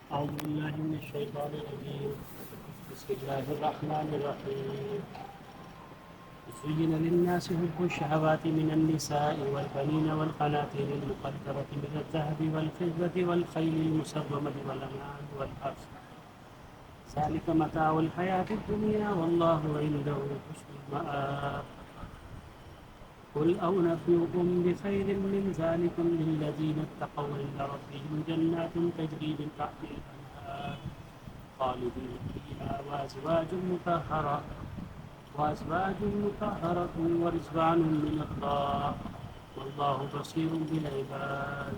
أعوذ بالله من الشيطان الرجيم بسم الله الرحمن الرحيم زين للناس حب الشهوات من النساء والبنين والقناطير المقنطرة من الذهب والفضة والخيل المسومة والأنعام والحرث ذلك متاع الحياة الدنيا والله عنده حسن المآب قل أنبئكم بخير من ذلكم للذين اتقوا عند ربهم جنات تجري من تحتها الأنهار خالدين فيها وأزواج مطهرة ورضوان من الله والله بصير بالعباد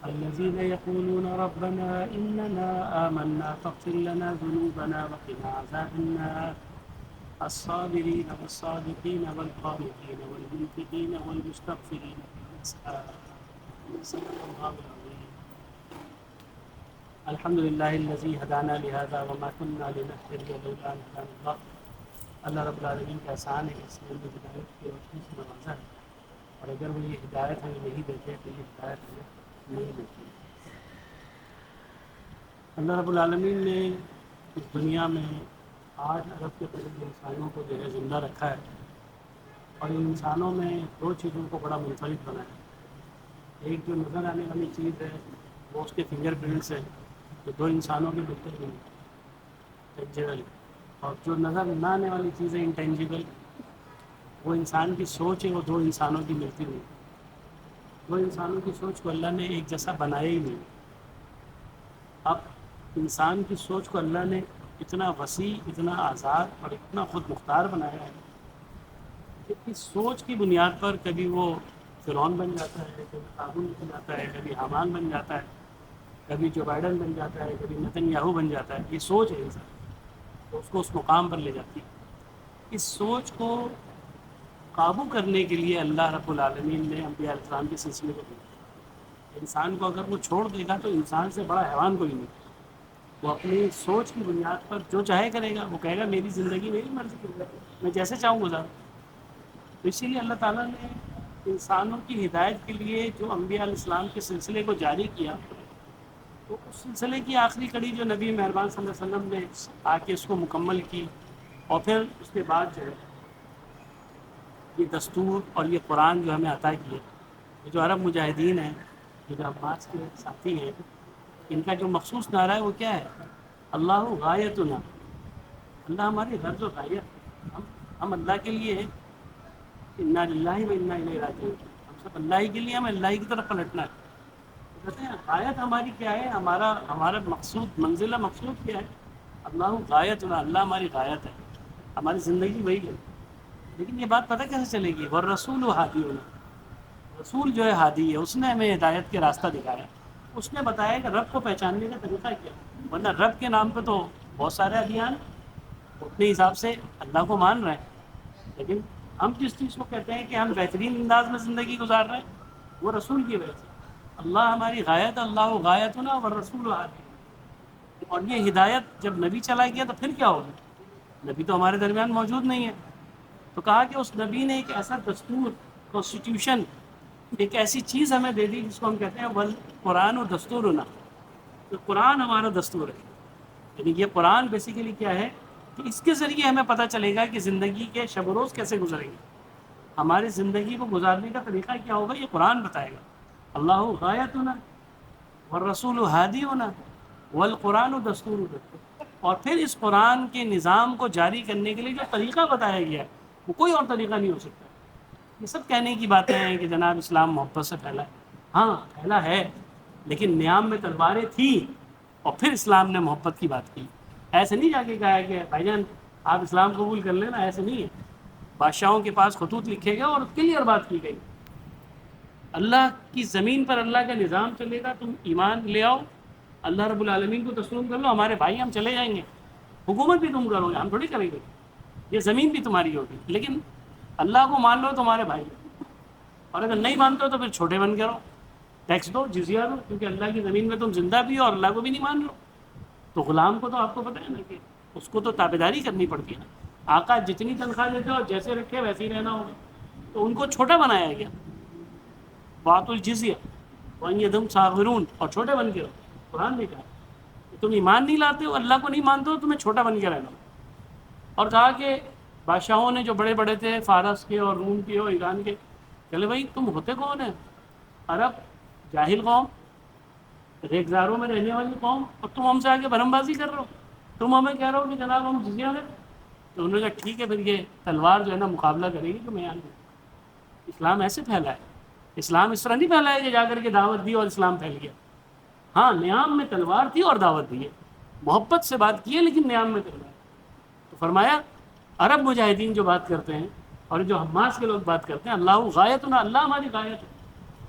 الذين يقولون ربنا إننا آمنا فاغفر لنا ذنوبنا وقنا عذاب النار الصابرين والصادقين والقانتين والمنفقين والمستغفرين بالأسحار صدق الله العظيم الحمد لله الذي هدانا لهذا وما كنا لنهتدي لولا أن هدانا الله اللہ رب العالمین کا احسان ہے کہ اس نے ہمیں ہدایت کی روشنی سے نوازا ہے، اور اگر وہ یہ ہدایت ہمیں نہیں دیتے تو یہ ہدایت ہمیں نہیں دیتی۔ اللہ رب العالمین نے اس دنیا میں 8 ارب کے قریب انسانوں کو جو ہے زندہ رکھا ہے، اور ان انسانوں میں 2 چیزوں کو بڑا منفرد بنایا ہے۔ ایک جو نظر آنے والی چیز ہے وہ اس کے فنگر پرنٹس ہیں، جو 2 انسانوں کے بالکل نہیں ٹینجیبل، اور جو نظر نہ آنے والی چیزیں انٹینجیبل، وہ انسان کی سوچ ہے، وہ 2 انسانوں کی ملتی نہیں۔ 2 انسانوں کی سوچ کو اللہ نے ایک جیسا بنایا ہی نہیں۔ اب انسان کی سوچ کو اللہ نے اتنا وسیع، اتنا آزاد اور اتنا خود مختار بنایا ہے کہ اس سوچ کی بنیاد پر کبھی وہ فرعون بن جاتا ہے، کبھی قارون بن جاتا ہے، کبھی حامان بن جاتا ہے، کبھی جو بائیڈن بن جاتا ہے، کبھی نتن یاہو بن جاتا ہے۔ یہ سوچ ہے انسان، تو اس کو اس مقام پر لے جاتی ہے۔ اس سوچ کو قابو کرنے کے لیے اللہ رب العالمین نے انبیاء علیہ السلام کے سلسلے کو دیا۔ انسان کو اگر وہ چھوڑ دے گا تو انسان سے بڑا حیوان کوئی نہیں۔ وہ اپنی سوچ کی بنیاد پر جو چاہے کرے گا، وہ کہے گا میری زندگی میری مرضی کی، میں جیسے چاہوں گزاروں۔ تو اسی لیے اللہ تعالیٰ نے انسانوں کی ہدایت کے لیے جو انبیاء علیہ السلام کے سلسلے کو جاری کیا، تو اس سلسلے کی آخری کڑی جو نبی مہربان صلی اللہ علیہ وسلم نے آ کے اس کو مکمل کی، اور پھر اس کے بعد جو ہے یہ دستور اور یہ قرآن جو ہمیں عطا کیے، یہ جو عرب مجاہدین ہیں، یہ جو عباس کے ساتھی ہیں، ان کا جو مخصوص نعرہ ہے وہ کیا ہے؟ اللہ غایتنا، اللہ ہماری غرض و غایت، ہم اللہ کے لیے ہیں، انا للہ و انا الیہ راجعون، ہم سب اللہ ہی کے لیے، ہمیں اللہ ہی کی طرف پلٹنا ہے۔ کہتے ہیں غایت ہماری کیا ہے، ہمارا مقصود، منزلہ مقصود کیا ہے؟ اللہ غایتنا، اللہ ہماری غایت ہے، ہماری زندگی وہی ہے۔ لیکن یہ بات پتہ کیسے چلے گی؟ والرسول ہادینا، رسول جو ہے ہادی ہے، اس نے ہمیں ہدایت کے راستہ دکھایا، اس نے بتایا کہ رب کو پہچاننے کا طریقہ کیا ہے۔ ورنہ رب کے نام پہ تو بہت سارے ادیان اپنے حساب سے اللہ کو مان رہے ہیں، لیکن ہم جس چیز کو کہتے ہیں کہ ہم بہترین انداز میں زندگی گزار رہے ہیں، وہ رسول کی وجہ سے۔ اللہ ہماری غایت، اللہ غایتنا والرسول ہادی، اور یہ ہدایت جب نبی چلا گیا تو پھر کیا ہوگا؟ نبی تو ہمارے درمیان موجود نہیں ہے، تو کہا کہ اس نبی نے ایک ایسا دستور، کانسٹیٹیوشن، ایک ایسی چیز ہمیں دے دی جس کو ہم کہتے ہیں قرآن و دستورنا، تو قرآن ہمارا دستور ہے۔ یعنی یہ قرآن بیسیکلی کیا ہے کہ اس کے ذریعے ہمیں پتہ چلے گا کہ زندگی کے شب و روز کیسے گزریں گے، ہماری زندگی کو گزارنے کا طریقہ کیا ہوگا، یہ قرآن بتائے گا۔ اللہ غایتنا والرسول ہادینا والقرآن دستورنا، اور پھر اس قرآن کے نظام کو جاری کرنے کے لیے جو طریقہ بتایا گیا ہے وہ کوئی اور طریقہ نہیں ہو سکتا۔ یہ سب کہنے کی باتیں ہیں کہ جناب اسلام محبت سے پھیلا ہے، ہاں پھیلا ہے، لیکن نیام میں تلواریں تھیں اور پھر اسلام نے محبت کی بات کی۔ ایسے نہیں جا کے کہا کہ بھائی جان آپ اسلام قبول کر لینا، ایسے نہیں ہے۔ بادشاہوں کے پاس خطوط لکھے گئے اور کلیئر بات کی گئی، اللہ کی زمین پر اللہ کا نظام چلے گا، تم ایمان لے آؤ، اللہ رب العالمین کو تسلیم کر لو، ہمارے بھائی ہم چلے جائیں گے، حکومت بھی تم کرو گے، ہم تھوڑی کریں گے، یہ زمین بھی تمہاری ہوگی، لیکن اللہ کو مان لو تمہارے بھائی، اور اگر نہیں مانتے ہو تو پھر چھوٹے بن کے رہو، ٹیکس دو، جزیہ دو، کیونکہ اللہ کی زمین میں تم زندہ بھی ہو اور اللہ کو بھی نہیں مان لو۔ تو غلام کو تو آپ کو پتہ ہے نا کہ اس کو تو تابعداری کرنی پڑتی ہے نا، آقا جتنی تنخواہ دیتے ہو جیسے رکھے ویسے ہی رہنا ہوگا، تو ان کو چھوٹا بنایا گیا، بات الجزیہ وَإِنْ يَدْهُمْ صَاغِرُونَ، اور چھوٹے بن کے رہو، قرآن نے کہا۔ تم ایمان نہیں لاتے ہو، اللہ کو نہیں مانتے ہو، تمہیں چھوٹا بن کے رہنا۔ اور کہا کہ بادشاہوں نے جو بڑے بڑے تھے، فارس کے اور روم کے اور ایران کے، چلے بھائی تم ہوتے کون ہیں؟ عرب، جاہل قوم، ریگزاروں میں رہنے والی قوم، اور تم ہم سے آگے بھرم بازی کر رہے ہو، تم ہمیں کہہ رہے ہو کہ جناب ہم جزیہ دیں۔ تو انہوں نے کہا ٹھیک ہے پھر یہ تلوار جو ہے نا مقابلہ کرے گی کہ میں آؤں۔ اسلام ایسے پھیلا ہے، اسلام اس طرح نہیں پھیلا ہے کہ جا کر کے دعوت دی اور اسلام پھیل گیا۔ ہاں نیام میں تلوار تھی اور دعوت دی ہے، محبت سے بات کی ہے، لیکن نیام میں تلوار۔ تو فرمایا عرب مجاہدین جو بات کرتے ہیں اور جو حماس کے لوگ بات کرتے ہیں، اللہ غایتنا، اللہ ہماری غایت ہے۔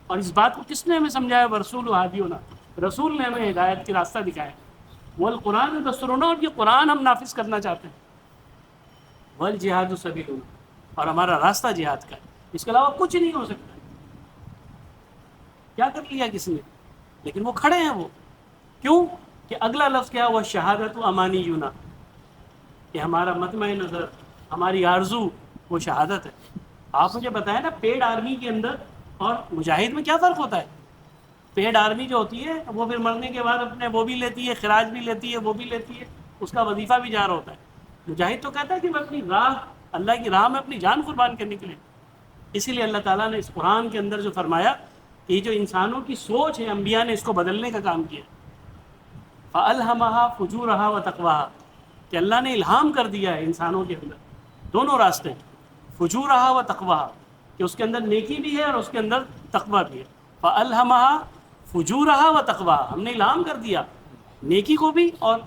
اور اس بات کو کس نے ہمیں سمجھایا؟ رسول و ہادینا، رسول نے ہمیں ہدایت کی راستہ دکھایا۔ والقرآن دستورنا، اور یہ قرآن ہم نافذ کرنا چاہتے ہیں۔ والجہاد سبیلنا، اور ہمارا راستہ جہاد کا ہے، اس کے علاوہ کچھ نہیں ہو سکتا۔ کیا کر لیا کس نے؟ لیکن وہ کھڑے ہیں، وہ کیوں کہ اگلا لفظ کیا ہوا؟ شہادت و امانی یونا، کہ ہمارا مطمع نظر، ہماری آرزو وہ شہادت ہے۔ آپ مجھے بتائیں نا، پیڈ آرمی کے اندر اور مجاہد میں کیا فرق ہوتا ہے؟ پیڈ آرمی جو ہوتی ہے وہ پھر مرنے کے بعد اپنے وہ بھی لیتی ہے، خراج بھی لیتی ہے، وہ بھی لیتی ہے، اس کا وظیفہ بھی جا رہا ہوتا ہے۔ مجاہد تو کہتا ہے کہ میں اپنی راہ، اللہ کی راہ میں اپنی جان قربان کرنے کے لیے۔ اسی لیے اللہ تعالیٰ نے اس قرآن کے اندر جو فرمایا کہ یہ جو انسانوں کی سوچ ہے، انبیاء نے اس کو بدلنے کا کام کیا۔ فَأَلْهَمَهَا فُجُورَهَا وَتَقْوَاهَا، کہ اللہ نے الہام کر دیا ہے انسانوں کے اندر دونوں راستے، فجورها و تقواها، کہ اس کے اندر نیکی بھی ہے اور اس کے اندر تقوی بھی ہے۔ فَأَلْهَمَهَا فُجُورَهَا وَتَقْوَاهَا، ہم نے الہام کر دیا نیکی کو بھی اور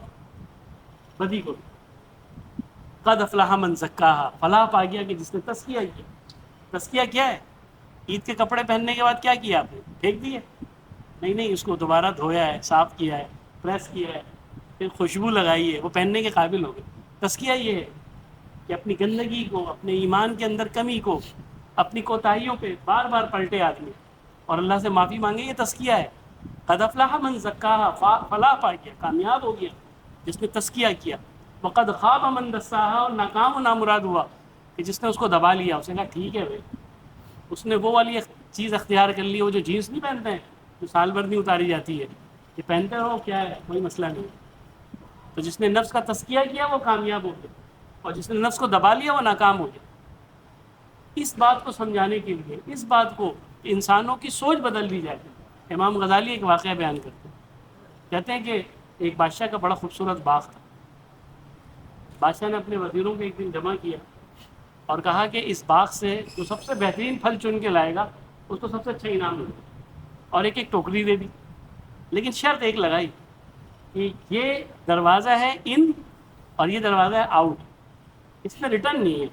بدی کو بھی۔ قَدْ أَفْلَحَ مَنْ زَكَّاهَا، فلاح پا گیا کہ جس نے تزکیہ کیا۔ تزکیہ کیا ہے؟ عید کے کپڑے پہننے کے بعد کیا کیا آپ نے؟ پھینک دیے؟ نہیں، اس کو دوبارہ دھویا ہے، صاف کیا ہے، پریس کیا ہے، پھر خوشبو لگائی ہے، وہ پہننے کے قابل ہو گئے۔ تزکیہ یہ ہے کہ اپنی گندگی کو، اپنے ایمان کے اندر کمی کو، اپنی کوتاہیوں پہ بار بار پلٹے آدمی اور اللہ سے معافی مانگے، یہ تزکیہ ہے۔ قد افلح من زکاہا، فلاح پا گیا، کامیاب ہو گیا جس نے تزکیہ کیا۔ وقد خاب من دساہا، اور ناکام و نامراد ہوا کہ جس نے اس کو دبا لیا، اس نے کہا ٹھیک ہے بھائی، اس نے وہ والی چیز اختیار کر لی، وہ جو جینس نہیں پہنتے ہیں جو سال بھر نہیں اتاری جاتی ہے، یہ پہنتے رہو، کیا ہے کوئی مسئلہ نہیں۔ تو جس نے نفس کا تزکیہ کیا وہ کامیاب ہو گیا، اور جس نے نفس کو دبا لیا وہ ناکام ہو گیا۔ اس بات کو سمجھانے کے لیے، اس بات کو انسانوں کی سوچ بدل دی جاتی ہے، امام غزالی ایک واقعہ بیان کرتے ہیں، کہتے ہیں کہ ایک بادشاہ کا بڑا خوبصورت باغ تھا۔ بادشاہ نے اپنے وزیروں کو ایک دن جمع کیا اور کہا کہ اس باغ سے جو سب سے بہترین پھل چن کے لائے گا اس کو سب سے اچھا انعام ملے گا، اور ایک ایک ٹوکری دے دی، لیکن شرط ایک لگائی کہ یہ دروازہ ہے ان اور یہ دروازہ ہے آؤٹ، اس میں ریٹرن نہیں ہے۔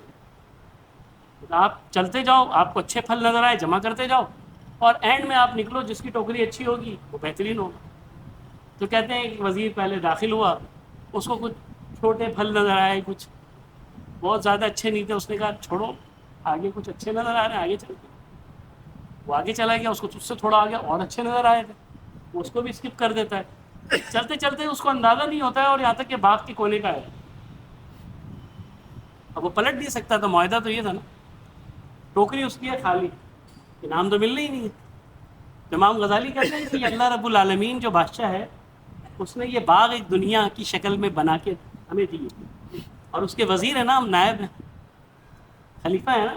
آپ چلتے جاؤ، آپ کو اچھے پھل نظر آئے جمع کرتے جاؤ، اور اینڈ میں آپ نکلو جس کی ٹوکری اچھی ہوگی وہ بہترین ہوگا۔ تو کہتے ہیں کہ وزیر پہلے داخل ہوا، اس کو کچھ چھوٹے پھل نظر آئے، کچھ بہت زیادہ اچھے نہیں تھے، اس نے کہا چھوڑو، آگے کچھ اچھے نظر آ رہے ہیں، آگے چلتے۔ وہ آگے چلا گیا، اس کو تجھ سے تھوڑا آگے اور اچھے نظر آئے تھے، وہ اس کو بھی اسکپ کر دیتا ہے۔ چلتے چلتے اس کو اندازہ نہیں ہوتا ہے اور یہاں تک کہ باغ کے کونے کا ہے۔ اب وہ پلٹ نہیں سکتا تھا، معاہدہ تو یہ تھا نا، ٹوکری اس کی ہے خالی، انعام تو ملنا ہی نہیں ہے۔ تو امام غزالی کہتے ہیں کہ اللہ رب العالمین جو بادشاہ ہے اس نے یہ باغ ایک دنیا کی شکل میں بنا کے ہمیں دی، اور اس کے وزیر ہیں نا، ہم نائب ہیں، خلیفہ ہیں نا،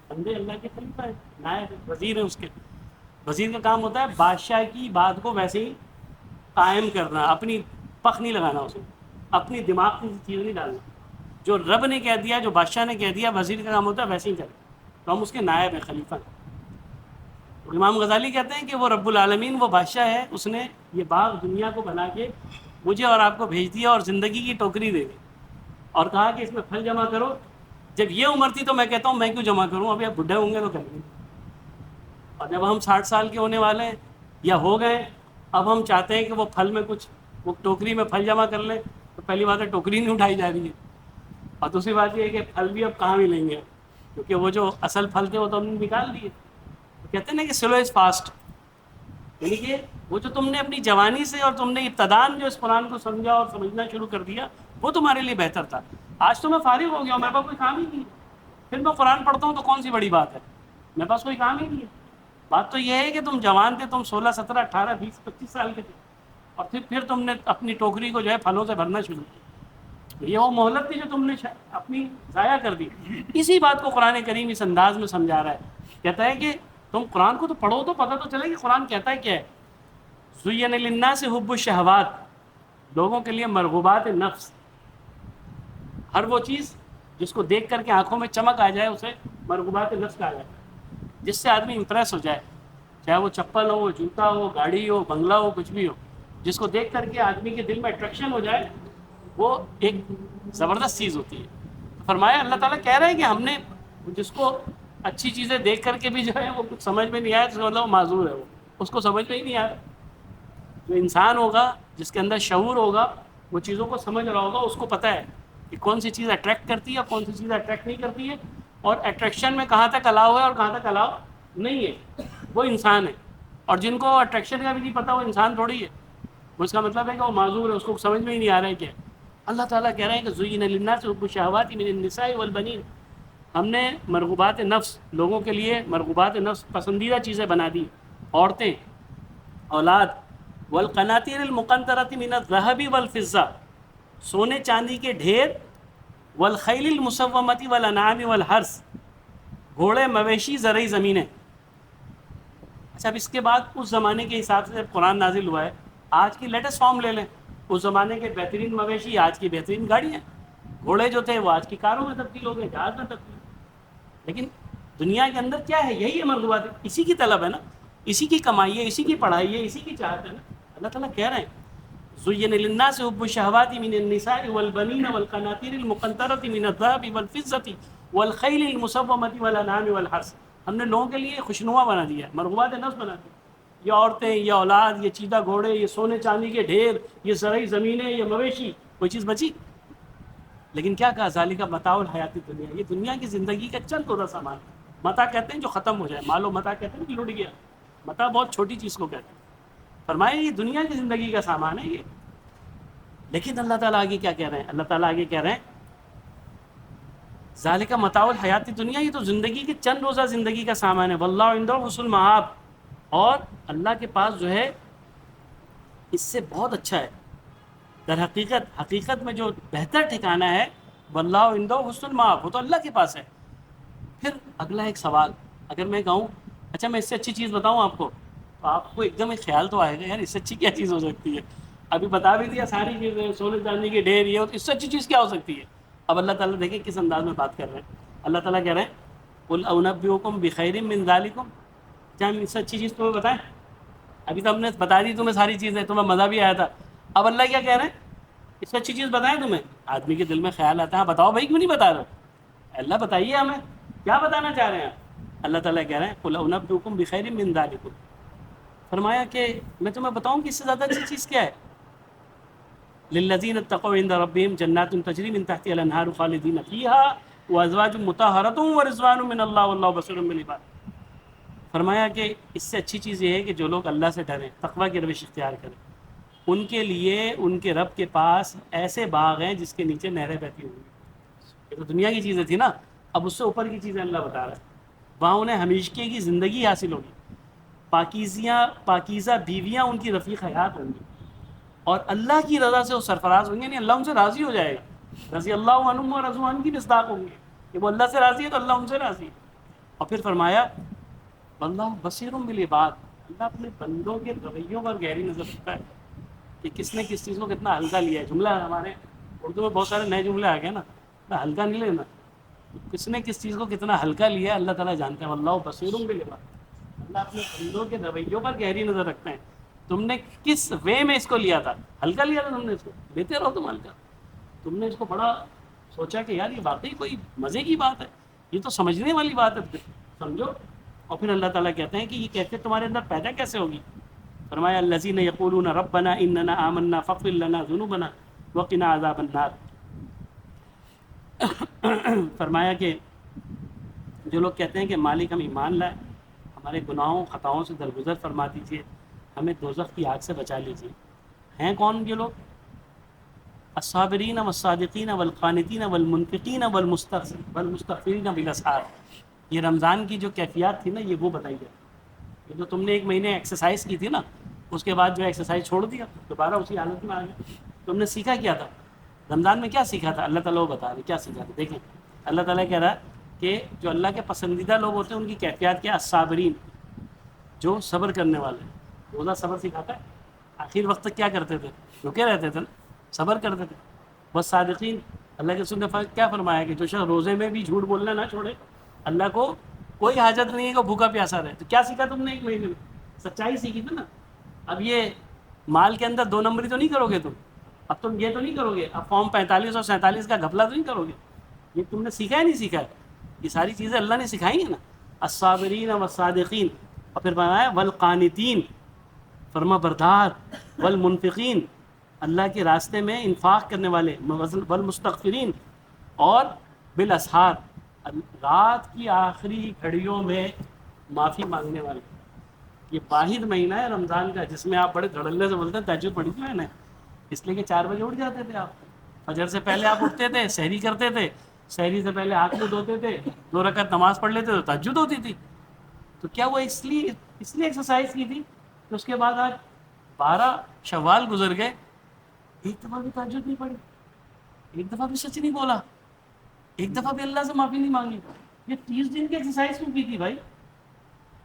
بندے اللہ کے خلیفہ ہیں، نائب ہیں، وزیر ہیں اس کے۔ وزیر کا کام ہوتا ہے بادشاہ کی بات کو ویسے ہی قائم کرنا، اپنی پخ نہیں لگانا، اسے اپنی دماغ کی چیز نہیں ڈالنا۔ جو رب نے کہہ دیا، جو بادشاہ نے کہہ دیا، وزیر کا کام ہوتا ہے ویسے ہی کرنا، تو ہم اس کے نائب ہیں، خلیفہ ہیں۔ امام غزالی کہتے ہیں کہ وہ رب العالمین وہ بادشاہ ہے، اس نے یہ باغ دنیا کو بنا کے مجھے اور آپ کو بھیج دیا اور زندگی کی ٹوکری دے دی، اور کہا کہ اس میں پھل جمع کرو۔ جب یہ عمر تھی تو میں کہتا ہوں میں کیوں جمع کروں، ابھی آپ بڈھے ہوں گے تو کریں گے، اور جب ہم 60 سال کے ہونے والے ہیں یا ہو گئے، اب ہم چاہتے ہیں کہ وہ پھل میں کچھ، وہ ٹوکری میں پھل جمع کر لیں، تو پہلی بات ہے ٹوکری نہیں اٹھائی جا رہی ہے، اور دوسری بات یہ ہے کہ پھل بھی اب کہاں ملیں گے، کیونکہ وہ جو اصل پھل تھے وہ تو ہم نے نکال دیے۔ کہتے ہیں نا کہ سلو از فاسٹ، یعنی کہ وہ جو تم نے اپنی جوانی سے اور تم نے ابتدان جو اس قرآن کو سمجھا اور سمجھنا شروع کر دیا وہ تمہارے لیے بہتر تھا۔ آج تو میں فارغ ہو گیا ہوں، میرے پاس کوئی کام ہی نہیں ہے، پھر میں قرآن پڑھتا ہوں تو کون سی بڑی بات ہے، میرے پاس کوئی کام ہی نہیں ہے۔ بات تو یہ ہے کہ تم جوان تھے، تم 16 17 18 20 25 سال کے تھے، اور پھر تم نے اپنی ٹوکری کو جو ہے پھلوں سے بھرنا شروع کیا. یہ وہ مہلت تھی جو تم نے اپنی ضائع کر دی. اسی بات کو قرآن کریم اس انداز میں سمجھا رہا ہے. کہتا ہے کہ تم قرآن کو تو پڑھو تو پتہ تو چلے کہ قرآن کہتا ہے کیا ہے. زین للناس حب الشہوات، لوگوں کے لیے مرغوبات نفس، ہر وہ چیز جس کو دیکھ کر کے آنکھوں میں چمک آ جائے اسے مرغوبات نفس کہا جائے، جس سے آدمی امپریس ہو جائے، چاہے وہ چپل ہو، جوتا ہو، گاڑی ہو، بنگلہ ہو، کچھ بھی ہو، جس کو دیکھ کر کے آدمی کے دل میں اٹریکشن ہو جائے، وہ ایک زبردست چیز ہوتی ہے. فرمایا اللہ تعالیٰ کہہ رہے ہیں کہ ہم نے جس کو اچھی چیزیں دیکھ کر کے بھی جو ہے وہ کچھ سمجھ میں نہیں آیا تو مطلب معذور ہے، وہ اس کو سمجھ میں ہی نہیں آیا. جو انسان ہوگا جس کے اندر شعور ہوگا وہ چیزوں کو سمجھ رہا ہوگا، اس کو پتہ ہے کہ کون سی چیز اٹریکٹ کرتی ہے اور کون سی چیز اٹریکٹ نہیں کرتی ہے، اور اٹریکشن میں کہاں تک الاؤ ہے اور کہاں تک الاؤ نہیں ہے. وہ انسان ہے. اور جن کو اٹریکشن کا بھی نہیں پتہ وہ انسان تھوڑی ہے. وہ اس کا مطلب ہے کہ وہ معذور ہے، اس کو سمجھ میں ہی نہیں آ رہا ہے کیا. اللہ تعالیٰ کہہ رہے ہیں کہ زُیِّنَ لِلنَّاسِ حُبُّ الشَّهَوَاتِ مِنَ النِّسَاءِ وَالْبَنِينَ، ہم نے مرغوبات نفس، لوگوں کے لیے مرغوبات نفس پسندیدہ چیزیں بنا دی، عورتیں، اولاد، والقناطیر المقنطرۃ من الذهب والفضہ، سونے چاندی کے ڈھیر، والخیل المسومۃ والانعام والحرث، گھوڑے، مویشی، زرعی زمینیں. اچھا اب اس کے بعد اس زمانے کے حساب سے جب قرآن نازل ہوا ہے، آج کی لیٹسٹ فارم لے لیں، اس زمانے کے بہترین مویشی آج کی بہترین گاڑیاں، گھوڑے جو تھے وہ آج کی کاروں میں تبدیل ہو گئے، جہاز میں تبدیل. لیکن دنیا کے اندر کیا ہے؟ یہی ہے مرغوبات، اسی کی طلب ہے نا، اسی کی کمائی ہے، اسی کی پڑھائی ہے، اسی کی چاہت ہے نا. اللہ تعالیٰ کہہ رہے ہیں زُیِّنَ لِلنَّاسِ حُبُّ الشَّهَوَاتِ مِنَ النِّسَاءِ وَالْبَنِينَ وَالْقَنَاطِيرِ الْمُقَنطَرَةِ مِنَ الذَّهَبِ وَالْفِضَّةِ وَالْخَيْلِ الْمُسَوَّمَةِ وَالْأَنْعَامِ وَالْحَرْثِ. ہم نے لوگوں کے لیے خوشنما بنا دیا، مرغوبات نفس بنا دی. یہ عورتیں، یہ اولاد، یہ چیتا گھوڑے، یہ سونے چاندی کے ڈھیر، یہ زرعی زمینیں، یہ مویشی، کوئی چیز بچی؟ لیکن کیا کہا ذالک متاع الحیات الدنیا، یہ دنیا کی زندگی کا چند تھوڑا سامان. متاع کہتے ہیں جو ختم ہو جائے، مال و متاع کہتے ہیں کہ لٹ گیا. متاع بہت چھوٹی چیز کو کہتے ہیں. فرمایا یہ دنیا کی زندگی کا سامان ہے یہ. لیکن اللہ تعالیٰ آگے کیا کہہ رہے ہیں؟ اللہ تعالیٰ آگے کہہ رہے ہیں ذالک متاع الحیات الدنیا، یہ تو زندگی کے چند روزہ زندگی کا سامان ہے. واللہ عنده حسن المآب، اور اللہ کے پاس جو ہے اس سے بہت اچھا ہے. در حقیقت میں جو بہتر ٹھکانہ ہے، واللہ عنده حسن المآب، وہ تو اللہ کے پاس ہے. پھر اگلا ایک سوال، اگر میں کہوں اچھا میں اس سے اچھی چیز بتاؤں آپ کو، تو آپ کو ایک دم ایک خیال تو آئے گا یار اس سے اچھی کیا چیز ہو سکتی ہے. ابھی بتا بھی دیا ساری چیزیں، سونے چاندی کے ڈھیر، یہ اس سے اچھی چیز کیا ہو سکتی ہے. اب اللہ تعالیٰ دیکھیں کس انداز میں بات کر رہے ہیں. اللہ تعالیٰ کہہ رہے ہیں قل انبئکم بخیر من ذالکم، کیا ہم اس سے اچھی چیز تمہیں بتائیں؟ ابھی تو ہم نے بتا دی تمہیں ساری چیزیں، تمہیں مزہ بھی آیا تھا. اب اللہ کیا کہہ رہے ہیں؟ اس سے اچھی چیز بتائیں تمہیں؟ آدمی کے دل میں خیال آتا ہے ہاں بتاؤ بھائی، کیوں نہیں بتا رہے؟ اللہ بتائیے ہمیں کیا بتانا چاہ رہے ہیں آپ. اللہ تعالیٰ کہہ رہے ہیں قل انبئکم بخیر من ذالکم، فرمایا کہ میں تمہیں بتاؤں کہ اس سے زیادہ اچھی چیز کیا ہے. للذین اتقوا عند ربهم جنات تجری من تحتها الانہار خالدین فیها وازواج مطہرۃ ورضوان من اللہ واللہ بصیر بالعباد. فرمایا کہ اس سے اچھی چیز یہ ہے کہ جو لوگ اللہ سے ڈریں، تقوی کی روش اختیار کریں، ان کے لیے ان کے رب کے پاس ایسے باغ ہیں جس کے نیچے نہریں بہتی ہوں گی. یہ تو دنیا کی چیزیں تھی نا، اب اس سے اوپر کی چیزیں اللہ بتا رہا ہے. وہاں انہیں ہمیشگی کی زندگی حاصل ہوگی، پاکیزہ بیویاں ان کی رفیق حیات ہوں گی، اور اللہ کی رضا سے وہ سرفراز ہوں گے، یعنی اللہ ان سے راضی ہو جائے گا. رضی اللہ عنہم ورضوا عنہ کی مصداق ہوں گے کہ وہ اللہ سے راضی ہے تو اللہ ان سے راضی ہے. اور پھر فرمایا اللہ بصیر بالعباد، اللہ اپنے بندوں کے رویوں پر گہری نظر رکھتا ہے کہ کس نے کس چیز کو کتنا ہلکا لیا ہے. جملہ ہمارے اردو میں بہت سارے نئے جملے آ گئے نا، ہلکا نہیں لینا، کس نے کس چیز کو کتنا ہلکا لیا ہے اللہ تعالیٰ جانتے ہیں. واللہ بصیر بالعباد، اللہ اپنے بندوں کے رویوں پر گہری نظر رکھتے ہیں. تم نے کس وے میں اس کو لیا تھا؟ ہلکا لیا تھا تم نے اس کو، لیتے رہو تم ہلکا. تم نے اس کو بڑا سوچا کہ یار یہ واقعی کوئی مزے کی بات ہے، یہ تو سمجھنے والی بات ہے، سمجھو. اور پھر اللہ تعالیٰ کہتے ہیں کہ یہ کیفیت تمہارے اندر پیدا کیسے ہوگی؟ فرمایا الذین یقولون ربنا اننا آمنا فاغفر لنا ذنوبنا وقنا عذاب النار. فرمایا کہ جو لوگ کہتے ہیں کہ مالک ہم ایمان لائے، ہمارے گناہوں خطاؤں سے درگزر فرما دیجیے، ہمیں دوزخ کی آگ سے بچا لیجیے. ہیں کون یہ لوگ؟ الصابرین والصادقین والقانتین والمنفقین والمستغفرین بالاسحار. یہ رمضان کی جو کیفیات تھی نا، یہ وہ بتائی جائے. یہ جو تم نے ایک مہینے ایکسرسائز کی تھی نا، اس کے بعد جو ہے ایکسرسائز چھوڑ دیا، دوبارہ اسی حالت میں آ گیا۔ تو ہم نے سیکھا کیا تھا رمضان میں؟ کیا سیکھا تھا؟ اللہ تعالیٰ وہ بتا رہے کیا سیکھا تھا۔ دیکھیں اللہ تعالیٰ کہہ رہا ہے کہ جو اللہ کے پسندیدہ لوگ ہوتے ہیں ان کی کیفیات کیا؟ الصابرین، جو صبر کرنے والے ہیں۔ روزہ صبر سکھاتا ہے، آخر وقت تک کیا کرتے تھے؟ رکے رہتے تھے نا، صبر کرتے تھے۔ بس صادقین، اللہ کے رسول نے کیا فرمایا کہ جو شخص روزے میں بھی جھوٹ بولنا نہ چھوڑے، اللہ کو کوئی حاجت نہیں ہے کہ بھوکا پیاسا رہے۔ تو کیا سیکھا تم نے ایک مہینے میں؟ سچائی سیکھی تھی نا۔ اب یہ مال کے اندر 2 نمبری تو نہیں کرو گے تم، اب تم یہ تو نہیں کرو گے، اب فارم 45 اور 47 کا گھپلا تو نہیں کرو گے۔ یہ تم نے سیکھا ہے نہیں سیکھا ہے؟ یہ ساری چیزیں اللہ نے سکھائی ہیں نا، الصابرین والصادقین، اور پھر فرمایا والقانتین، فرما بردار، والمنفقین، اللہ کے راستے میں انفاق کرنے والے، والمستغفرین، اور بالاسحار، رات کی آخری گھڑیوں میں معافی مانگنے والے۔ یہ واحد مہینہ ہے رمضان کا جس میں آپ بڑے دھڑلے سے بولتے ہیں تہجد پڑھی تھی میں نے، اس لیے کہ 4 بجے اٹھ جاتے تھے آپ، فجر سے پہلے آپ اٹھتے تھے، سحری کرتے تھے، سحری سے پہلے ہاتھ منہ دھوتے تھے، 2 رکعت نماز پڑھ لیتے تو تہجد ہوتی تھی۔ تو کیا وہ اس لیے ایکسرسائز کی تھی کہ اس کے بعد آج 12 شوال گزر گئے، ایک دفعہ بھی تہجد نہیں پڑھی، ایک دفعہ بھی سچ نہیں بولا، ایک دفعہ بھی اللہ سے معافی نہیں مانگی؟ یہ 30 دن کی ایکسرسائز کیوں کی تھی بھائی؟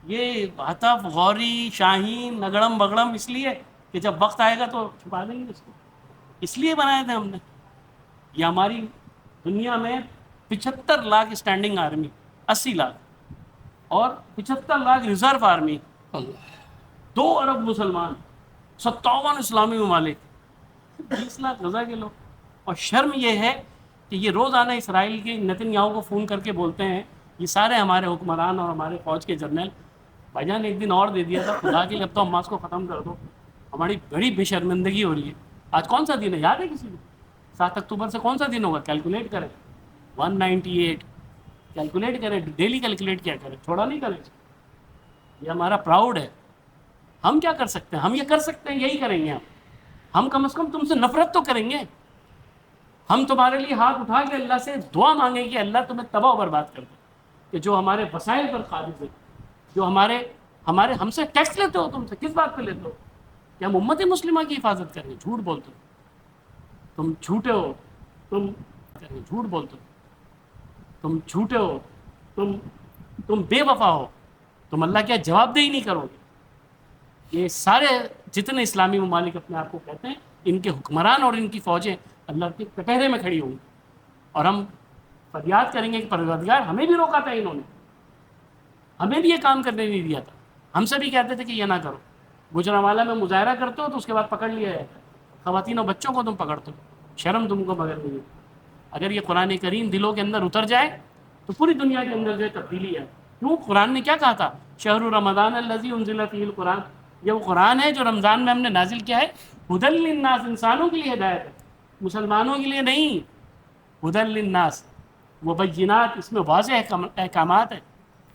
یہ ہتف غوری شاہین نگڑم بگڑم اس لیے کہ جب وقت آئے گا تو چھپا دیں گے اس کو، اس لیے بنائے تھے ہم نے۔ یہ ہماری دنیا میں 75 لاکھ اسٹینڈنگ آرمی، 80 لاکھ اور 75 لاکھ ریزرو آرمی، 2 ارب مسلمان، 57 اسلامی ممالک، 20 لاکھ غزہ کے لوگ۔ اور شرم یہ ہے کہ یہ روزانہ اسرائیل کے نتن یاہو کو فون کر کے بولتے ہیں، یہ سارے ہمارے حکمران اور ہمارے فوج کے جرنیل، بھائی جان ایک دن اور دے دیا تھا، خدا کے لیے اب تو حماس کو ختم کر دو، ہماری بڑی بے شرمندگی ہو رہی ہے۔ آج کون سا دن ہے یاد ہے کسی کو؟ 7 اکتوبر سے کون سا دن ہوگا؟ کیلکولیٹ کریں، 198، کیلکولیٹ کریں، ڈیلی کیلکولیٹ کیا کریں، چھوڑا نہیں کریں۔ یہ ہمارا پراؤڈ ہے۔ ہم کیا کر سکتے ہیں؟ ہم یہ کر سکتے ہیں، یہی کریں گے ہم کم از کم تم سے نفرت تو کریں گے۔ ہم تمہارے لیے ہاتھ اٹھا کے اللہ سے دعا مانگیں کہ اللہ تمہیں تباہ و برباد کر دے، کہ جو ہمارے وسائل پر قابض ہے، جو ہمارے ہم سے ٹیکس لیتے ہو، تم سے کس بات پہ لیتے ہو؟ کہ ہم امت مسلمہ کی حفاظت کریں؟ جھوٹ بولتے ہو، تم جھوٹے ہو، جھوٹ بولتے ہو، تم جھوٹے ہو، تم بے وفا ہو، تم اللہ کیا جواب دہی نہیں کرو گے۔ یہ سارے جتنے اسلامی ممالک اپنے آپ کو کہتے ہیں، ان کے حکمران اور ان کی فوجیں اللہ کے کٹہرے میں کھڑی ہوں گی، اور ہم فریاد کریں گے کہ پروردگار ہمیں بھی روکا تھا، انہوں نے ہمیں بھی یہ کام کرنے نہیں دیا تھا، ہم سے بھی کہتے تھے کہ یہ نہ کرو۔ گجرانوالہ میں مظاہرہ کرتے ہو تو اس کے بعد پکڑ لیا جاتا ہے، خواتین و بچوں کو تم پکڑتے ہو، شرم تم کو مگر نہیں ہے۔ اگر یہ قرآن کریم دلوں کے اندر اتر جائے تو پوری دنیا کے اندر جو ہے تبدیلی ہے۔ کیوں؟ قرآن نے کیا کہا تھا؟ شہر رمضان الذی انزل فیہ القرآن، یہ وہ قرآن ہے جو رمضان میں ہم نے نازل کیا ہے، ھدی للناس، انسانوں کے لیے ہدایت ہے، مسلمانوں کے لیے نہیں۔ ھدی للناس وبینات، اس میں واضح احکامات ہیں،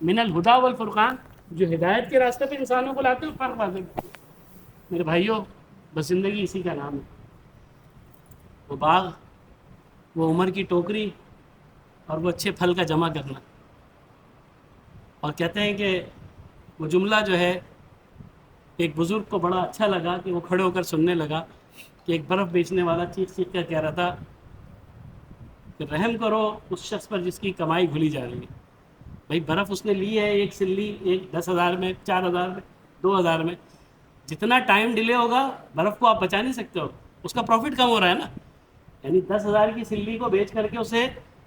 من الہدی والفرقان، جو ہدایت کے راستے پہ انسانوں کو لاتے ہیں، فرق واضح کرتے ہیں۔ میرے بھائیوں، بس زندگی اسی کا نام ہے، وہ باغ، وہ عمر کی ٹوکری، اور وہ اچھے پھل کا جمع کرنا۔ اور کہتے ہیں کہ وہ جملہ جو ہے ایک بزرگ کو بڑا اچھا لگا کہ وہ کھڑے ہو کر سننے لگا کہ ایک برف بیچنے والا چیخ چیخ کر کہہ رہا تھا کہ رحم کرو اس شخص پر جس کی کمائی بھولی جا رہی ہے۔ بھائی برف اس نے لی ہے، ایک سلی، ایک 10,000 میں، 4,000 میں، 2,000 میں، جتنا ٹائم ڈیلے ہوگا برف کو آپ بچا نہیں سکتے ہو، اس کا پروفٹ کم ہو رہا ہے نا۔ یعنی 10,000 کی سلی کو بیچ کر کے اسے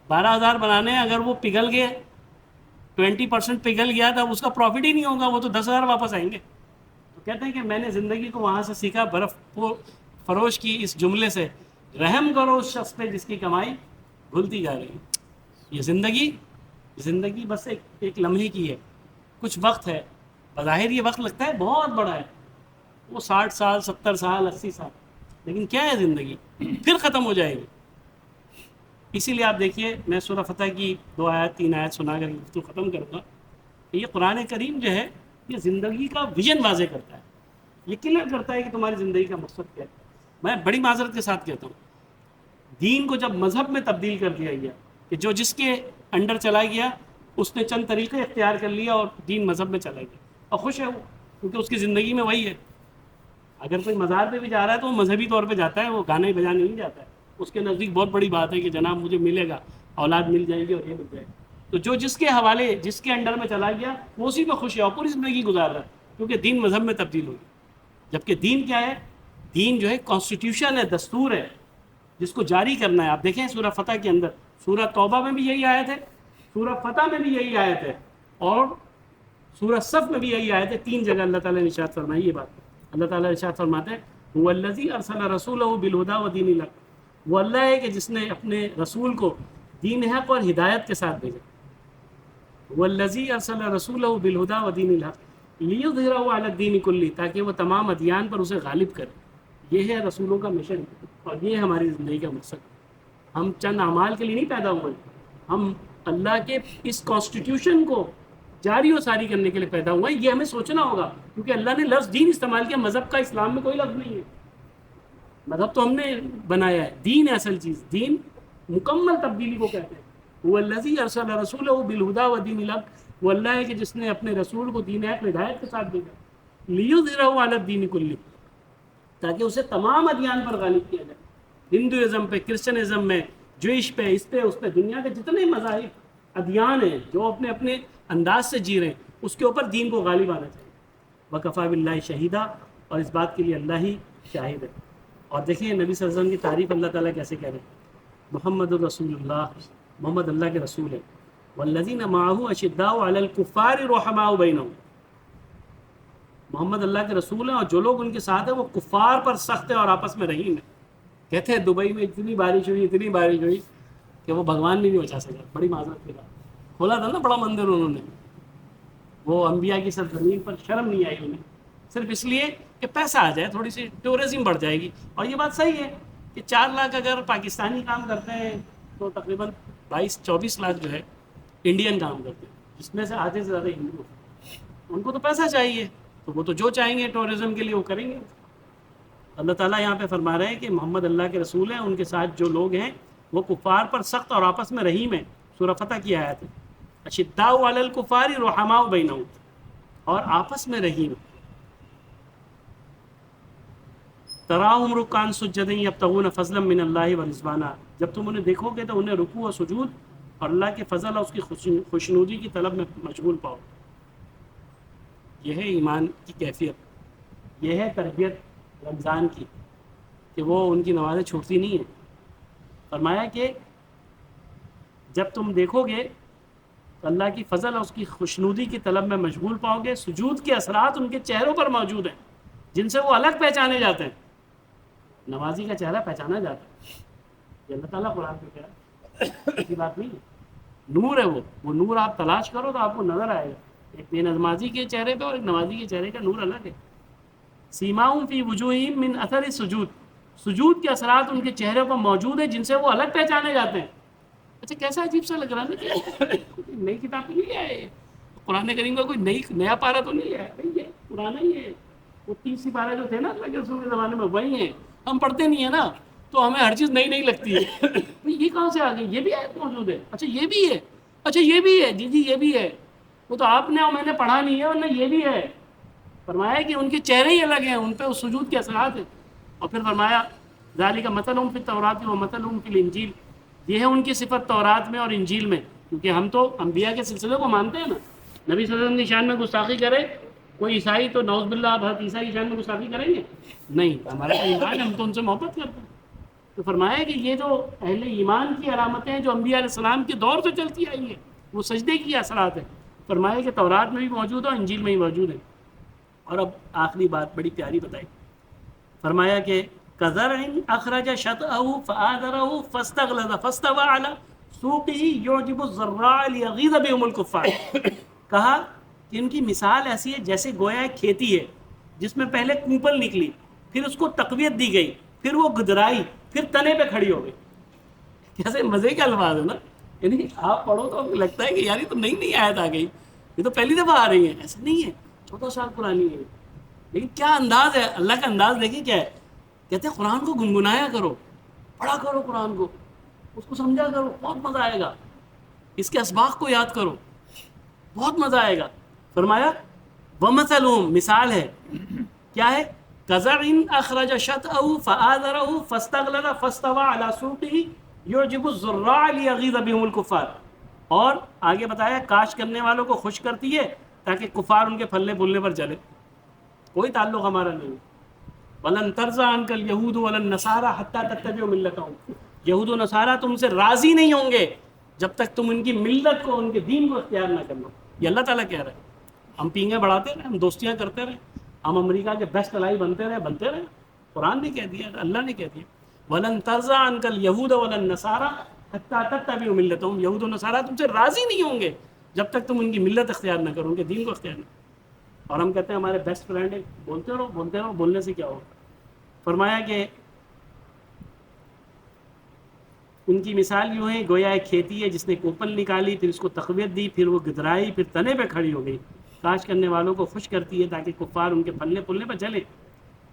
12,000 بنانے، اگر وہ پگھل گئے، 20% پگھل گیا تھا، اس کا پروفٹ ہی نہیں ہوگا، وہ تو 10,000 واپس آئیں گے۔ تو کہتے ہیں کہ میں نے زندگی کو وہاں سے سیکھا، برف کو فروش کی اس جملے سے، رحم کرو اس شخص پہ جس کی کمائی بھولتی جا رہی ہے۔ یہ زندگی بس ایک لمحے کی ہے، کچھ وقت ہے، بظاہر یہ وقت لگتا ہے بہت بڑا ہے، وہ 60 سال، 70 سال، 80 سال، لیکن کیا ہے زندگی، پھر ختم ہو جائے گی۔ اسی لیے آپ دیکھیے، میں سورہ فتح کی 2 آیات 3 آیات سنا کر گفتگو ختم کروں گا کہ یہ قرآن کریم جو ہے یہ زندگی کا ویژن واضح کرتا ہے، یہ کلیئر کرتا ہے کہ تمہاری زندگی کا مقصد کیا ہے۔ میں بڑی معذرت کے ساتھ کہتا ہوں، دین کو جب مذہب میں تبدیل کر دیا گیا کہ جو جس کے انڈر چلا گیا اس نے چند طریقے اختیار کر لیا اور دین مذہب میں چلا گیا، اور خوش ہے وہ، کیونکہ اس کی زندگی میں وہی ہے۔ اگر کوئی مزار پہ بھی جا رہا ہے تو وہ مذہبی طور پہ جاتا ہے، وہ گانے بجانے نہیں جاتا ہے. اس کے نزدیک بہت بڑی بات ہے کہ جناب مجھے ملے گا، اولاد مل جائے گی اور یہ مل جائے گا. تو جو جس کے حوالے، جس کے انڈر میں چلا گیا وہ اسی میں خوش ہے اور پوری زندگی گزار رہا ہے، کیونکہ دین مذہب میں تبدیل ہوگی. جبکہ دین کیا ہے؟ دین جو ہے کانسٹیٹیوشن ہے، دستور ہے جس کو جاری کرنا ہے. آپ دیکھیں سورہ فتح کے اندر، سورہ توبہ میں بھی یہی آیت ہے، سورہ فتح میں بھی یہی آیت ہے، اور سورہ صف میں بھی یہی آیت ہے. 3 جگہ اللہ تعالیٰ نے ارشاد فرمائی یہ بات. اللہ تعالیٰ ارشاد فرماتے ہیں هو الذی ارسل رسولہ بالہدی ودین الحق، وہ اللہ ہے کہ جس نے اپنے رسول کو دین حق اور ہدایت کے ساتھ بھیجا. هو الذی ارسل رسولہ بالہدی ودین الحق لیظہرہ علی الدین کلہ، تاکہ وہ تمام ادیان پر اسے غالب کرے. یہ ہے رسولوں کا مشن اور یہ ہماری زندگی کا مقصد. ہم چند اعمال کے لیے نہیں پیدا ہوئے، ہم اللہ کے اس کانسٹیٹیوشن کو جاری و ساری کرنے کے لیے پیدا ہوئے. یہ ہمیں سوچنا ہوگا، کیونکہ اللہ نے لفظ دین استعمال کیا، مذہب کا اسلام میں کوئی لفظ نہیں ہے. مذہب تو ہم نے بنایا ہے، دین ہے اصل چیز. دین مکمل تبدیلی کو کہتے ہیں. وہ الذی ارسل رسولہ بالہدی ودین الحق، وہ اللہ ہے کہ جس نے اپنے رسول کو دین حق ہدایت کے ساتھ بھیجا. لیظہرہ علی الدین کلہ، تاکہ اسے تمام ادیان پر غالب کیا جائے. ہندوازم پہ، کرسچنزم میں، جوئش پہ، اس پہ اس پہ، دنیا کے جتنے مذاہب ادیان ہیں جو اپنے اپنے انداز سے جی رہے ہیں، اس کے اوپر دین کو غالب آنا چاہیے. وکفیٰ باللہ شہیدا، اور اس بات کے لیے اللہ ہی شاہد ہے. اور دیکھیں نبی صلی اللہ علیہ وسلم کی تعریف اللہ تعالیٰ کیسے کہہ رہے ہیں، محمد الرسول اللہ، محمد اللہ کے رسول ہے. والذین معہ اشداء علی الکفار رحماء بینہم، محمد اللہ کے رسول ہیں اور جو لوگ ان کے ساتھ ہیں وہ کفار پر سخت ہے اور آپس میں رحیم ہے. کہتے ہیں دبئی میں اتنی بارش ہوئی، اتنی بارش ہوئی کہ وہ بھگوان بھی نہیں بچا سکا. بڑی معذرت کے ساتھ کھولا تھا نا بڑا مندر انہوں نے، وہ انبیاء کی سرزمین پر شرم نہیں آئی انہیں، صرف اس لیے کہ پیسہ آ جائے، تھوڑی سی ٹورزم بڑھ جائے گی. اور یہ بات صحیح ہے کہ 4 لاکھ اگر پاکستانی کام کرتے ہیں تو تقریباً 22-24 لاکھ جو ہے انڈین کام کرتے ہیں، جس میں سے آدھے سے زیادہ ہندو ہیں. ان کو تو پیسہ چاہیے، تو وہ تو جو چاہیں گے ٹورزم کے لیے وہ کریں گے. اللہ تعالیٰ یہاں پہ فرما رہے ہیں کہ محمد اللہ کے رسول ہیں، ان کے ساتھ جو لوگ ہیں وہ کفار پر سخت اور آپس میں رحیم ہیں. سورہ فتح کی آیت ہے، اشداء علی الکفار رحماء بینہم، اور آپس میں رحیم. تراہم رکعا سجدا یبتغون فضلا من اللہ ورضوانا، جب تم انہیں دیکھو گے تو انہیں رکوع و سجود اور اللہ کے فضل اور اس کی خوشنودی کی طلب میں مشغول پاؤ. یہ ہے ایمان کی کیفیت، یہ ہے تربیت رمضان کی، کہ وہ ان کی نمازیں چھوٹتی نہیں ہیں. فرمایا کہ جب تم دیکھو گے تو اللہ کی فضل اور اس کی خوشنودی کی طلب میں مشغول پاؤ گے. سجود کے اثرات ان کے چہروں پر موجود ہیں جن سے وہ الگ پہچانے جاتے ہیں. نمازی کا چہرہ پہچانا جاتا ہے، یہ اللہ تعالیٰ قرآن میں کہہ رہا ہے، ایسی بات نہیں ہے. نور ہے وہ نور آپ تلاش کرو تو آپ کو نظر آئے گا. ایک بے نمازی کے چہرے پہ اور ایک نمازی کے چہرے کا نور الگ ہے. سیماؤں فی وجوہہم من اثر السجود، سجود کے اثرات ان کے چہرے پر موجود ہیں جن سے وہ الگ پہچانے جاتے ہیں. اچھا کیسا عجیب سا لگ رہا ہے نا، نئی کتاب تو نہیں ہے قرآن کریم کا، کوئی نیا پارہ تو نہیں ہے بھائی، یہ پرانا ہی ہے. وہ 30 سپارے جو تھے نا اللہ کے رسول کے زمانے میں وہی ہیں. ہم پڑھتے نہیں ہیں نا تو ہمیں ہر چیز نئی لگتی ہے. یہ کہاں سے آ گئی؟ یہ بھی آیت موجود ہے، اچھا یہ بھی ہے، اچھا یہ بھی ہے، جی یہ بھی ہے. وہ تو آپ نے اور میں نے پڑھا نہیں ہے، ورنہ یہ بھی ہے. فرمایا کہ ان کے چہرے ہی الگ ہیں، ان پہ اس سجود کے اثرات ہیں. اور پھر فرمایا ذالک مثلہم فی التوراۃ و مثلہم فی الانجیل، یہ ہے ان کی صفت تورات میں اور انجیل میں. کیونکہ ہم تو انبیاء کے سلسلے کو مانتے ہیں نا. نبی صلی اللہ علیہ وسلم کی شان میں گستاخی کرے کوئی عیسائی تو نعوذ باللہ آپ حضرت عیسیٰ کی شان میں گستاخی کریں گے؟ نہیں، ہمارا ایمان، ہم تو ان سے محبت کرتے ہیں. تو فرمایا کہ یہ جو اہل ایمان کی علامتیں ہیں جو انبیاء علیہ السلام کے دور سے چلتی آئی ہیں، وہ سجدے کی اثرات ہیں. فرمایا کہ تورات میں بھی موجود ہے اور انجیل میں بھی موجود ہے. اور اب آخری بات بڑی پیاری بتائی. فرمایا کہ کزرع اخرج شطأه فآزره فاستغلظ فاستوى على سوقه يعجب الزراع ليغيظ بهم الكفار. کہا کہ ان کی مثال ایسی ہے جیسے گویا ایک کھیتی ہے جس میں پہلے کوپل نکلی، پھر اس کو تقویت دی گئی، پھر وہ گدرائی، پھر تنے پہ کھڑی ہو گئی. کیسے مزے کے الفاظ ہے نا. یعنی آپ پڑھو تو لگتا ہے کہ یار یہ تو نئی آیت آ گئی، یہ تو پہلی دفعہ آ رہی ہے. ایسا نہیں ہے، 14 سال پرانی ہے. لیکن کیا انداز ہے، اللہ کا انداز دیکھیں کیا ہے. کہتے ہیں قرآن کو گنگنایا کرو، پڑھا کرو قرآن کو، اس کو سمجھا کرو، بہت مزہ آئے گا. اس کے اسباق کو یاد کرو، بہت مزہ آئے گا. فرمایا وَمَثَلُهُمْ، مثال ہے، کیا ہے؟ کزرع اخرج شطأه فآذره فاستغلظ فاستوى على سوقه يعجب الزراع ليغيظ بهم الكفار. اور آگے بتایا کاشت کرنے والوں کو خوش کرتی ہے تاکہ کفار ان کے پھلنے پھولنے پر جلے. کوئی تعلق ہمارا نہیں. وَلَن تَرْضَىٰ عَنْكَ الْيَهُودُ وَلَا النَّصَارَىٰ حَتَّىٰ تَتَّبِعَ مِلَّتَهُمْ. یہود و نصارہ تم سے راضی نہیں ہوں گے جب تک تم ان کی ملت کو، ان کے دین کو اختیار نہ کر لو. یہ اللہ تعالیٰ کہہ رہے ہیں. ہم پینگیں بڑھاتے رہے، ہم دوستیاں کرتے رہے، ہم امریکہ کے بیسٹ الائی بنتے رہے. قرآن نے کہہ دیا، اللہ نے کہہ دیا وَلَن تَرْضَىٰ عَنْكَ الْيَهُودُ وَلَا النَّصَارَىٰ حَتَّىٰ تَتَّبِعَ مِلَّتَهُمْ. یہود و نصارہ تم سے راضی نہیں ہوں گے جب تک تم ان کی ملت اختیار نہ کرو، ان کے دین کو اختیار نہ کرو. اور ہم کہتے ہیں ہمارے بیسٹ فرینڈ ہیں، بولتے رہو، بولنے سے کیا ہوگا. فرمایا کہ ان کی مثال یوں ہے گویا ایک کھیتی ہے جس نے کوپل نکالی، پھر اس کو تقویت دی، پھر وہ گدرائی، پھر تنے پہ کھڑی ہو گئی. کاشت کرنے والوں کو خوش کرتی ہے تاکہ کفار ان کے پھلنے پھولنے پہ چلے.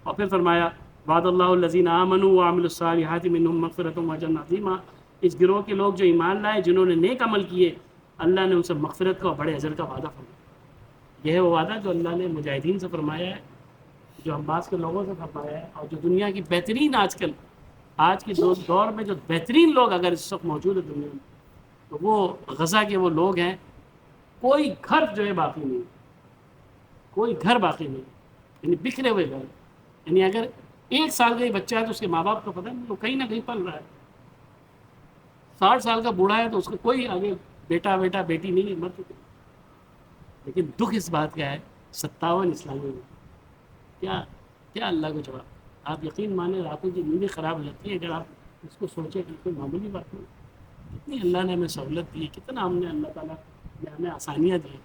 اور پھر فرمایا وعد اللہ الذین آمنوا وعملوا الصالحات منہم مغفرۃ واجر عظیما. اس گروہ کے لوگ جو ایمان لائے، جنہوں نے نیک عمل کیے، اللہ نے ان سے مغفرت کا اور بڑے اجر کا وعدہ فرمایا. یہ ہے وہ وعدہ جو اللہ نے مجاہدین سے فرمایا ہے، جو حماس کے لوگوں سے فرمایا ہے، اور جو دنیا کی بہترین آج کے دور میں جو بہترین لوگ اگر اس وقت موجود ہے دنیا میں، تو وہ غزہ کے وہ لوگ ہیں. کوئی گھر جو ہے باقی نہیں، کوئی گھر باقی نہیں، یعنی بکھرے ہوئے گھر. یعنی اگر 1 سال کا ہی بچہ ہے تو اس کے ماں باپ کو پتہ نہیں، وہ کہیں نہ کہیں پل رہا ہے. 60 سال کا بوڑھا ہے تو اس کا کوئی آگے بیٹا بیٹی نہیں ہے، مر چکے. لیکن دکھ اس بات کا ہے 57 اسلامی میں کیا اللہ کو جواب. آپ یقین مانیں راتوں کی نیندیں خراب ہو جاتی ہے اگر آپ اس کو سوچیں کہ کوئی معمولی بات نہیں. کتنی اللہ نے ہمیں سہولت دی، کتنا ہم نے اللہ تعالیٰ نے ہمیں آسانیاں دی.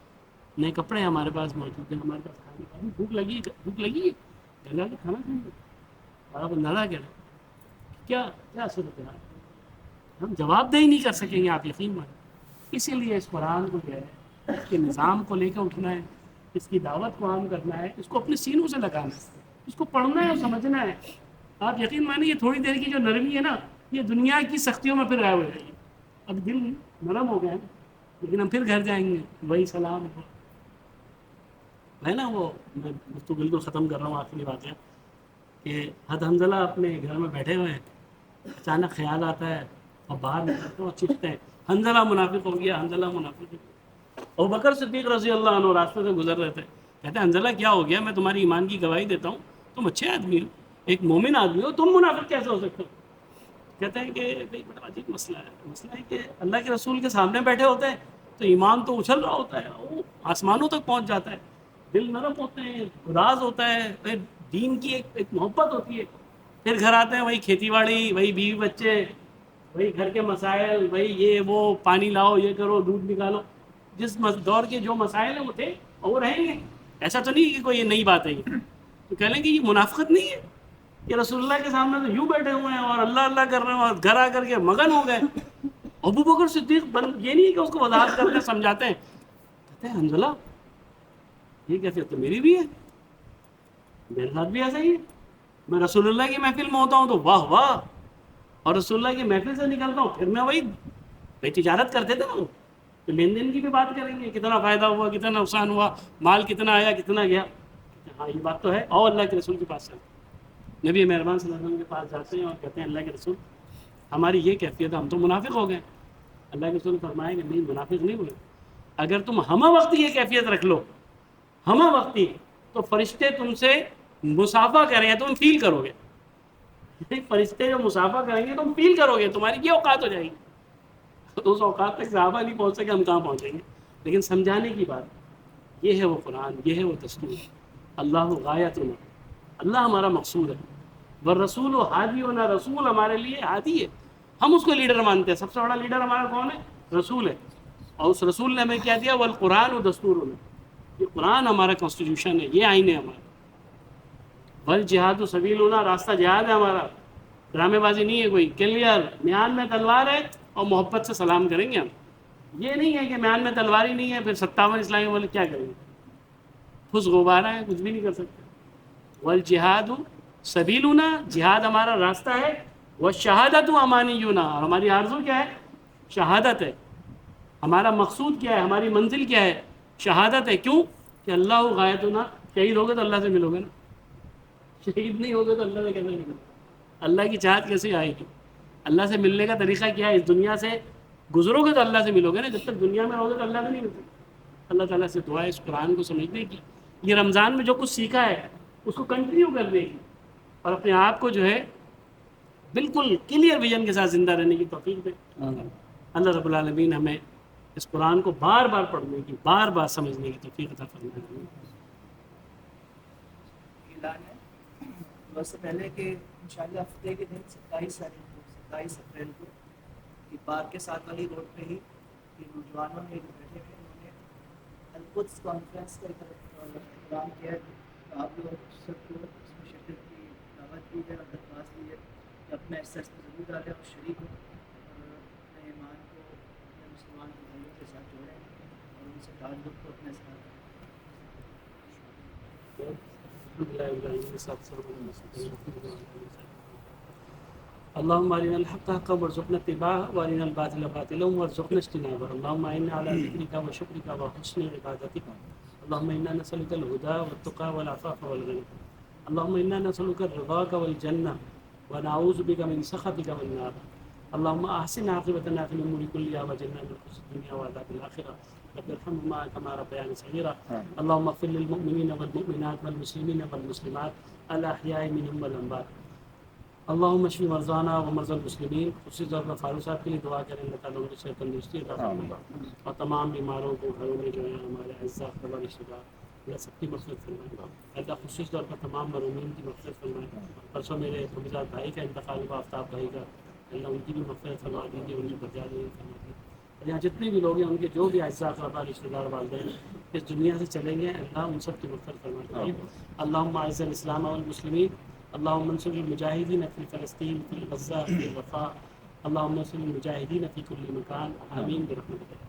نئے کپڑے ہمارے پاس موجود ہیں، ہمارے پاس کھانے کا بھوک لگی ہے گھر جا کے کھانا کھائیں گے. اور آپ اندازہ کریں کیا صورت ہے. ہم جواب دہی نہیں کر سکیں گے، آپ یقین مانیں. اسی لیے اس قرآن کو جو ہے اس کے نظام کو لے کے اٹھنا ہے، اس کی دعوت کو عام کرنا ہے، اس کو اپنے سینوں سے لگانا ہے، اس کو پڑھنا ہے اور سمجھنا ہے. آپ یقین مانیں یہ تھوڑی دیر کی جو نرمی ہے نا، یہ دنیا کی سختیوں میں پھر غائب ہو جائے گی. اب دل نرم ہو گیا ہے لیکن ہم پھر گھر جائیں گے وہی سلام ہے نا. وہ میں گفتگو بالکل ختم کر رہا ہوں. آخری بات ہے کہ حد حنظلہ اپنے گھر میں بیٹھے ہوئے ہیں، اچانک خیال آتا ہے اور باہر نکلتے اور چیختے ہیں حنظلہ منافق ہو گیا، حنظلہ منافق ہو گیا. ابوبکر صدیق رضی اللہ عنہ راستے سے گزر رہے تھے، کہتے ہیں حنظلہ کیا ہو گیا؟ میں تمہاری ایمان کی گواہی دیتا ہوں، تم اچھے آدمی ہو، ایک مومن آدمی ہو، تم منافق کیسے ہو سکتے ہو؟ کہتے ہیں کہ بھائی بڑا عجیب مسئلہ ہے کہ اللہ کے رسول کے سامنے بیٹھے ہوتے ہیں تو ایمان تو اچھل رہا ہوتا ہے، وہ آسمانوں تک پہنچ جاتا ہے، دل نرم ہوتے ہیں، گداز ہوتا ہے، دین کی ایک محبت ہوتی ہے. پھر گھر آتے ہیں وہی کھیتی باڑی، وہی بیوی بچے، وہی گھر کے مسائل، وہی یہ وہ پانی لاؤ، یہ کرو، دودھ نکالو. جس دور کے جو مسائل ہیں وہ تھے اور وہ رہیں گے. ایسا تو نہیں کہ کوئی یہ نئی بات ہے. یہ تو کہہ لیں کہ یہ منافقت نہیں ہے کہ رسول اللہ کے سامنے تو یوں بیٹھے ہوئے ہیں اور اللہ کر رہے ہیں اور گھر آ کر کے مگن ہو گئے. ابوبکر صدیق یہ نہیں کہ اس کو وضاحت کرتے سمجھاتے ہیں، کہتے ہیں حنظلہ یہ کیفیت تو میری بھی ہے، میرے ساتھ بھی ایسا ہی ہے. میں رسول اللہ کی محفل میں ہوتا ہوں تو واہ واہ، اور رسول اللہ کی محفل سے نکلتا ہوں پھر میں وہی تجارت کرتے تھے نا، تو لین دین کی بھی بات کریں گے، کتنا فائدہ ہوا، کتنا نقصان ہوا، مال کتنا آیا کتنا گیا. ہاں یہ بات تو ہے. اور اللہ کے رسول کے پاس چلتے، نبی مہربان صلی اللہ علیہ وسلم کے پاس جاتے ہیں اور کہتے ہیں اللہ کے رسول ہماری یہ کیفیت ہے، ہم تو منافق ہو گئے. اللہ کے رسول فرمائیں کہ نہیں منافق نہیں ہوئے. اگر تم ہمہ وقتی یہ کیفیت رکھ لو، ہمہ وقتی، تو فرشتے تم سے مصافحہ کریں گے، تم فیل کرو گے. فرشتے جو مصافحہ کریں گے تم فیل کرو گے، تمہاری یہ اوقات ہو جائے گی. تو اس اوقات تک صحابہ نہیں پہنچ سکے، ہم کہاں پہنچیں گے. لیکن سمجھانے کی بات یہ ہے، وہ قرآن، یہ ہے وہ دستور. اللہ غایتنا، اللہ ہمارا مقصود ہے. والرسول ہادی ہونا، رسول ہمارے لیے ہادی ہے، ہم اس کو لیڈر مانتے ہیں. سب سے بڑا لیڈر ہمارا کون ہے؟ رسول ہے. اور اس رسول نے ہمیں کیا دیا؟ والقرآن و دستور ہونا، یہ قرآن ہمارا کانسٹیٹیوشن ہے، یہ آئین ہے ہمارا. والجہاد و سبیل ہونا، راستہ جہاد ہے ہمارا، ڈرامے بازی نہیں ہے کوئی. کلیئر، میان میں تلوار ہے اور محبت سے سلام کریں گے ہم. یہ نہیں ہے کہ میان میں تلوار ہی نہیں ہے پھر 57 اسلامی والے کیا کریں گے، پھس غبارہ ہے، کچھ بھی نہیں کر سکتے. والجہاد سبیلنا، جہاد ہمارا راستہ ہے. والشہادت امانینا، اور ہماری آرزو کیا ہے؟ شہادت ہے. ہمارا مقصود کیا ہے؟ ہماری منزل کیا ہے؟ شہادت ہے. کیوں کہ اللہ غایتنا، شہید ہوگے تو اللہ سے ملو گے نا. شہید نہیں ہوگے تو اللہ سے کیسے ملے؟ اللہ کی چاہت کیسے آئے گی؟ اللہ سے ملنے کا طریقہ کیا ہے؟ اس دنیا سے گزرو گے تو اللہ سے ملو گے نا، جب تک دنیا میں رہو گے تو اللہ سے نہیں ملتے۔ اللہ تعالیٰ سے دعا ہے اس قرآن کو سمجھنے کی، یہ رمضان میں جو کچھ سیکھا ہے اس کو کنٹینیو کرنے کی، اور اپنے آپ کو جو ہے بالکل کلیئر ویژن کے ساتھ زندہ رہنے کی توفیق دے۔ اللہ رب العالمین ہمیں اس قرآن کو بار بار پڑھنے کی، بار بار سمجھنے کی توفیق عطا فرمائے۔ اعلان ہے بس سے پہلے کہ انشاءاللہ ہفتے کے دن 27 اپریل کو یہ پارک کے ساتھ والی روڈ پہ ہی یہ نوجوانوں نے بیٹھے ہوئے انہوں نے القدس کانفرنس کا اعلان کیا ہے کہ آپ لوگ سب کو اس میں شرکت کی دعوت دی ہے اور درخواست دی ہے کہ اپنا حصہ اس میں ضرور ڈالیں اور شریک ہوں اور اپنے ایمان کو اپنے مسلمان بھائیوں کے ساتھ جوڑیں اور ان سے تعلق کو اپنے ساتھ اللهم ارنا الحق حقا وارزقنا اتباعه وارنا الباطل باطلا وارزقنا اجتنابه اللهم انا على ذكرك وشكرك وحسن عبادتك اللهم انا نسألك الهدى والتقى والعفاف والغنى اللهم انا نسألك رضاك والجنة ونعوذ بك من سخطك والنار اللهم احسن عاقبتنا في الامور كلها واجعلنا من خزي الدنيا وعذاب الاخره رب ارحمهما كما ربياني صغيرا اللهم اغفر للمؤمنين والمؤمنات والمسلمين والمسلمات الاحياء منهم والاموات اللهم اشف مرضانا ومرضى المسلمین۔ خصوصی طور پر فاروق صاحب کے لیے دعا کریں، اللہ تعالیٰ ان کو صحت تندرستی عطا فرمائے اور تمام بیماروں کو گھروں میں جو ہے ہمارے اعزاء اقربا رشتہ دار اللہ سب کی مغفرت فرمائے۔ اللہ خصوصی طور پر تمام مرحومین کی مغفرت فرمائے۔ پرسوں میرے حفیظات بھائی کا انتقال ہوا، آفتاب بھائی کا، اللہ ان کی بھی مغفرت فرما دیجیے، ان کی درجات فرما دیجیے۔ اور یہاں جتنے بھی لوگ ہیں ان کے جو بھی اعزاء اقربا رشتہ دار والدین اس دنیا سے چلیں گے، اللہ ان سب کی مغفرت فرما دیجیے۔ اللهم اعز الاسلام والمسلمین اللهم انصر المجاهدين في فلسطين في غزة في الرفاع اللهم انصر المجاهدين في كل مكان آمين برحمتك۔